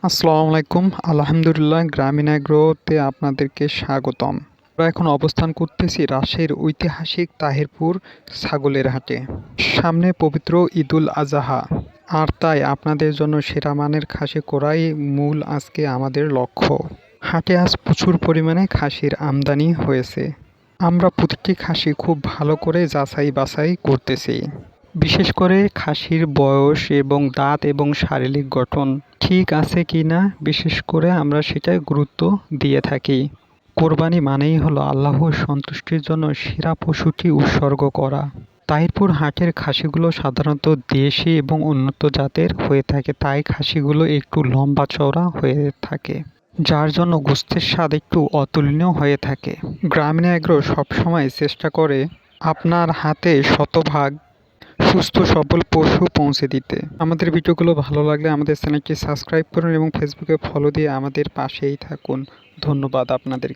আসসালামু আলাইকুম। আলহামদুলিল্লাহ, গ্রামীণ অ্যাগ্রোতে আপনাদেরকে স্বাগতম। আমরা এখন অবস্থান করতেছি রাজশাহীর ঐতিহাসিক তাহিরপুর ছাগলের হাটে। সামনে পবিত্র ঈদুল আজহা, আর তাই আপনাদের জন্য সেরা মানের খাসি করাই মূল আজকে আমাদের লক্ষ্য। হাটে আজ প্রচুর পরিমাণে খাসির আমদানি হয়েছে। আমরা প্রতিটি খাসি খুব ভালো করে যাচাই বাছাই করতেছি, বিশেষ করে খাসির বয়স এবং দাঁত এবং শারীরিক গঠন ঠিক আছে কি না, বিশেষ করে আমরা সেটাই গুরুত্ব দিয়ে থাকি। কোরবানি মানেই হলো আল্লাহর সন্তুষ্টির জন্য সেরা পশুটি উৎসর্গ করা। তাহিরপুর হাটের খাসিগুলো সাধারণত দেশি এবং উন্নত জাতের হয়ে থাকে, তাই খাসিগুলো একটু লম্বা চওড়া হয়ে থাকে, যার জন্য গোশতের স্বাদ একটু অতুলনীয় হয়ে থাকে। গ্রামীণ অ্যাগ্রো সবসময় চেষ্টা করে আপনার হাতে শতভাগ সুস্থ সবল পশু পৌঁছে দিতে। আমাদের ভিডিওগুলো ভালো লাগলে আমাদের চ্যানেলটি সাবস্ক্রাইব করুন এবং ফেসবুকে ফলো দিয়ে আমাদের পাশেই থাকুন। ধন্যবাদ আপনাদের।